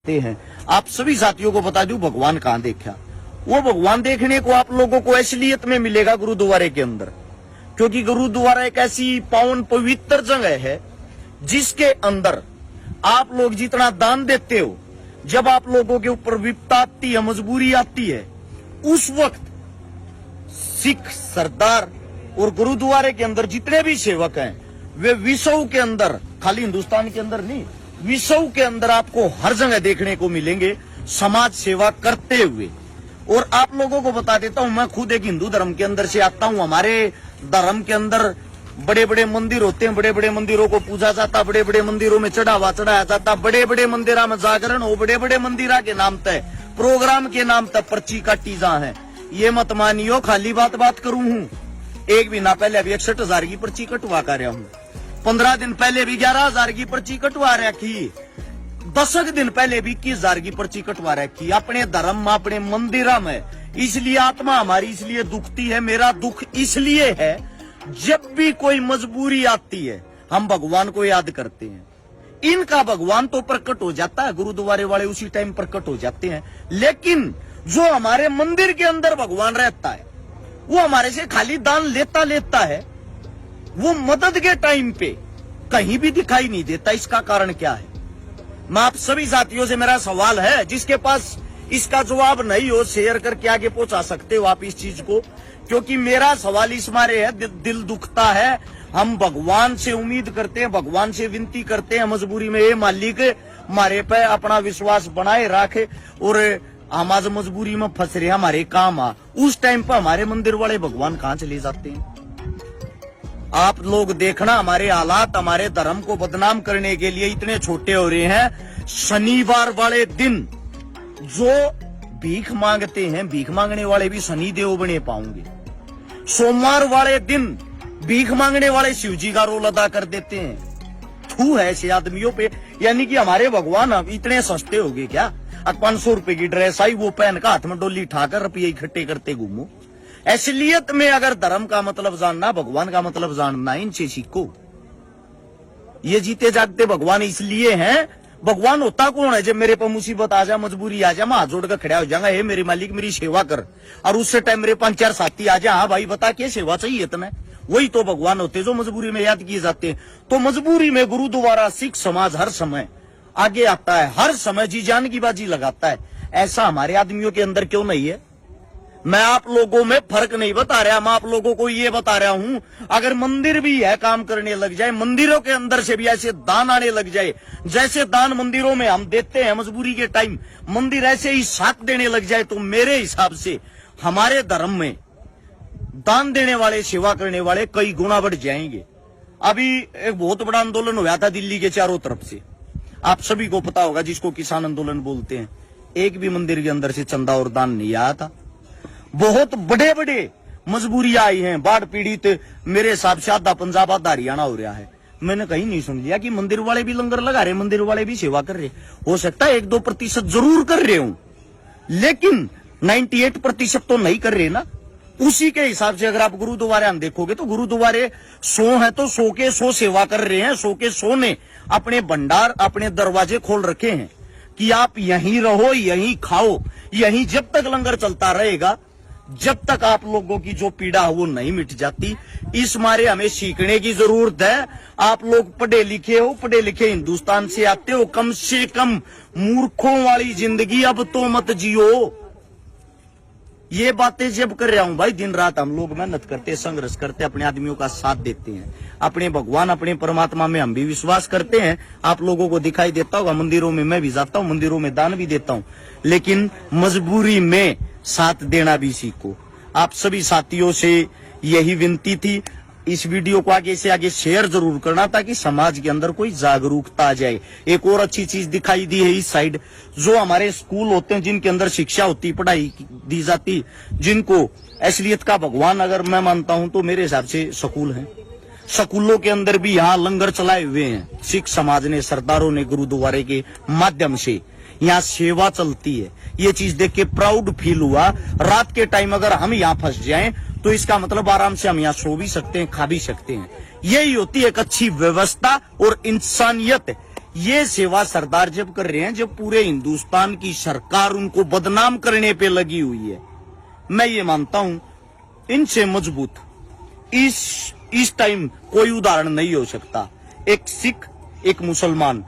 हैं। आप सभी साथियों को बता दूं भगवान कहाँ देखा। वो भगवान देखने को आप लोगों को असलियत में मिलेगा गुरुद्वारे के अंदर, क्योंकि गुरुद्वारा एक ऐसी पावन पवित्र जगह है जिसके अंदर आप लोग जितना दान देते हो, जब आप लोगों के ऊपर विपदा आती है, मजबूरी आती है, उस वक्त सिख सरदार और गुरुद्वारे के अंदर जितने भी सेवक हैं वे विश्व के अंदर, खाली हिंदुस्तान के अंदर नहीं, विश्व के अंदर आपको हर जगह देखने को मिलेंगे समाज सेवा करते हुए। और आप लोगों को बता देता हूं, मैं खुद एक हिंदू धर्म के अंदर से आता हूं। हमारे धर्म के अंदर बड़े बड़े मंदिर होते हैं, बड़े बड़े मंदिरों को पूजा जाता, बड़े बड़े मंदिरों में चढ़ावा चढ़ाया जाता, बड़े बड़े मंदिरों में जागरण हो, बड़े बड़े मंदिरा के नाम तय प्रोग्राम के नाम तक पर्ची काटी जा है। ये मत मानियो खाली बात करूं हूं। एक महीना पहले अभी 61,000 की पर्ची कटवा कर रहा हूं, 15 दिन पहले भी 11,000 की पर्ची कटवा रखी, 10 दिन पहले भी 21,000 की पर्ची कटवा रखी। अपने धर्म में, अपने मंदिर में, इसलिए आत्मा हमारी इसलिए दुखती है। मेरा दुख इसलिए है, जब भी कोई मजबूरी आती है हम भगवान को याद करते हैं। इनका भगवान तो प्रकट हो जाता है, गुरुद्वारे वाले उसी टाइम प्रकट हो जाते हैं, लेकिन जो हमारे मंदिर के अंदर भगवान रहता है वो हमारे से खाली दान लेता है, वो मदद के टाइम पे कहीं भी दिखाई नहीं देता। इसका कारण क्या है? मैं आप सभी साथियों से मेरा सवाल है, जिसके पास इसका जवाब नहीं हो शेयर करके आगे पहुंचा सकते हो आप इस चीज को, क्योंकि मेरा सवाल इस मारे है, दिल दुखता है। हम भगवान से उम्मीद करते हैं, भगवान से विनती करते हैं मजबूरी में, ये मालिक हमारे पे अपना विश्वास बनाए रखे, और हम आज मजबूरी में फंस रहे, हमारे काम आ। उस टाइम पर हमारे मंदिर वाले भगवान कहां चले जाते हैं? आप लोग देखना, हमारे हालात हमारे धर्म को बदनाम करने के लिए इतने छोटे हो रहे हैं। शनिवार वाले दिन जो भीख मांगते हैं, भीख मांगने वाले भी शनि देव बने पाओगे। सोमवार वाले दिन भीख मांगने वाले शिव जी का रोल अदा कर देते हैं। थू है ऐसे आदमियों पे। यानी कि हमारे भगवान अब इतने सस्ते हो गए क्या? 500 रुपए की ड्रेस आई, वो पहन का हाथ में डोली ठाकर रुपये इकट्ठे करते घूमो। असलियत में अगर धर्म का मतलब जानना, भगवान का मतलब जानना, इनसे सीखो। ये जीते जागते भगवान इसलिए हैं। भगवान होता कौन है? जब मेरे पर मुसीबत आ जा, मजबूरी आ जा, मैं हाथ जोड़ कर खड़ा हो जाऊंगा, हे मेरे मालिक मेरी सेवा कर। और उससे टाइम मेरे 5-4 साथी आ जा, हाँ भाई बता क्या सेवा चाहिए तुम्हें, वही तो भगवान होते जो मजबूरी में याद किए जाते हैं। तो मजबूरी में गुरुद्वारा सिख समाज हर समय आगे आता है, हर समय जी जान की बाजी लगाता है। ऐसा हमारे आदमियों के अंदर क्यों नहीं है? मैं आप लोगों में फर्क नहीं बता रहा, मैं आप लोगों को ये बता रहा हूं, अगर मंदिर भी है काम करने लग जाए, मंदिरों के अंदर से भी ऐसे दान आने लग जाए, जैसे दान मंदिरों में हम देते हैं मजबूरी के टाइम, मंदिर ऐसे ही साथ देने लग जाए, तो मेरे हिसाब से हमारे धर्म में दान देने वाले, सेवा करने वाले कई गुना बढ़ जाएंगे। अभी एक बहुत बड़ा आंदोलन हुआ था दिल्ली के चारों तरफ से, आप सभी को पता होगा, जिसको किसान आंदोलन बोलते हैं। एक भी मंदिर के अंदर से चंदा और दान नहीं आया था। बहुत बड़े बड़े मजबूरियां आई हैं, बाढ़ पीड़ित, मेरे हिसाब से आधा पंजाब आधा हरियाणा हो रहा है। मैंने कहीं नहीं सुन लिया कि मंदिर वाले भी लंगर लगा रहे, मंदिर वाले भी सेवा कर रहे। हो सकता है 1-2% जरूर कर रहे हूं, लेकिन 98% तो नहीं कर रहे ना। उसी के हिसाब से अगर आप गुरुद्वारे हम देखोगे तो गुरुद्वारे 100 है तो 100 के 100 सेवा कर रहे हैं। 100 के 100 ने अपने भंडार, अपने दरवाजे खोल रखे हैं कि आप यहीं रहो, यहीं खाओ, यहीं जब तक लंगर चलता रहेगा, जब तक आप लोगों की जो पीड़ा है वो नहीं मिट जाती। इस मारे हमें सीखने की जरूरत है। आप लोग पढ़े लिखे हो, पढ़े लिखे हिंदुस्तान से आते हो, कम से कम मूर्खों वाली जिंदगी अब तो मत जियो। ये बातें जब कर रहा हूं भाई, दिन रात हम लोग मेहनत करते, संघर्ष करते, अपने आदमियों का साथ देते हैं, अपने भगवान, अपने परमात्मा में हम भी विश्वास करते हैं। आप लोगों को दिखाई देता होगा, मंदिरों में मैं भी जाता हूं, मंदिरों में दान भी देता हूं, लेकिन मजबूरी में साथ देना भी सीखो। आप सभी साथियों से यही विनती थी। इस वीडियो को आगे से आगे शेयर जरूर करना, ताकि समाज के अंदर कोई जागरूकता आ जाए। एक और अच्छी चीज दिखाई दी है इस साइड, जो हमारे स्कूल होते हैं जिनके अंदर शिक्षा होती, पढ़ाई दी जाती, जिनको असलियत का भगवान अगर मैं मानता हूं तो मेरे हिसाब से स्कूल है। स्कूलों के अंदर भी यहाँ लंगर चलाए हुए हैं सिख समाज ने, सरदारों ने, गुरुद्वारे के माध्यम से यहाँ सेवा चलती है। ये चीज देख के प्राउड फील हुआ। रात के टाइम अगर हम यहाँ फंस जाएं तो इसका मतलब आराम से हम यहाँ सो भी सकते हैं, खा भी सकते हैं। यही होती है एक अच्छी व्यवस्था और इंसानियत। ये सेवा सरदार जब कर रहे हैं जब पूरे हिंदुस्तान की सरकार उनको बदनाम करने पे लगी हुई है। मैं ये मानता हूं इनसे मजबूत इस टाइम कोई उदाहरण नहीं हो सकता। एक सिख, एक मुसलमान,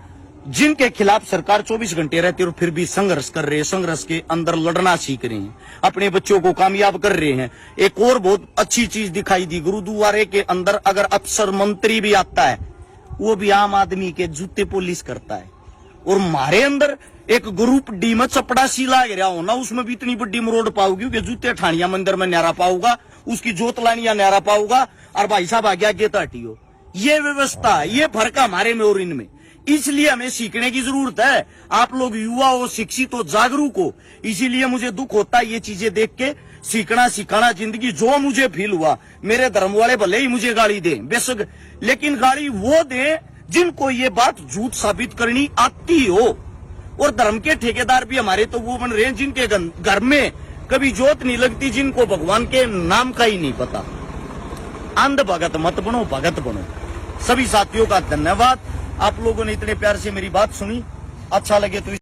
जिनके खिलाफ सरकार 24 घंटे रहती है और फिर भी संघर्ष कर रहे हैं, संघर्ष के अंदर लड़ना सीख रहे हैं, अपने बच्चों को कामयाब कर रहे हैं। एक और बहुत अच्छी चीज दिखाई दी, गुरुद्वारे के अंदर अगर अफसर मंत्री भी आता है वो भी आम आदमी के जूते पॉलिश करता है। और हमारे अंदर एक ग्रुप डी में चपड़ा सी लाग रहा हो ना, उसमें भी इतनी बड़ी मरोड़ पाओगी कि जूते ठानिया मंदिर में न्यारा पाऊंगा, उसकी जोत लानिया न्यारा पाऊंगा, और भाई साहब आ गया गेता हटियो। ये व्यवस्था, ये फर्क हमारे में और इनमें। इसलिए हमें सीखने की जरूरत है। आप लोग युवा हो, शिक्षित हो, जागरूक हो। इसीलिए मुझे दुख होता है ये चीजें देख के। सीखना सिखाना जिंदगी जो मुझे फील हुआ, मेरे धर्म वाले भले ही मुझे गाली दें बेशक, लेकिन गाली वो दें जिनको ये बात झूठ साबित करनी आती हो। और धर्म के ठेकेदार भी हमारे तो वो बन रहे हैं जिनके घर में कभी जोत नहीं लगती, जिनको भगवान के नाम का ही नहीं पता। अंध भगत मत बनो, भगत बनो। सभी साथियों का धन्यवाद। आप लोगों ने इतने प्यार से मेरी बात सुनी। अच्छा लगे तो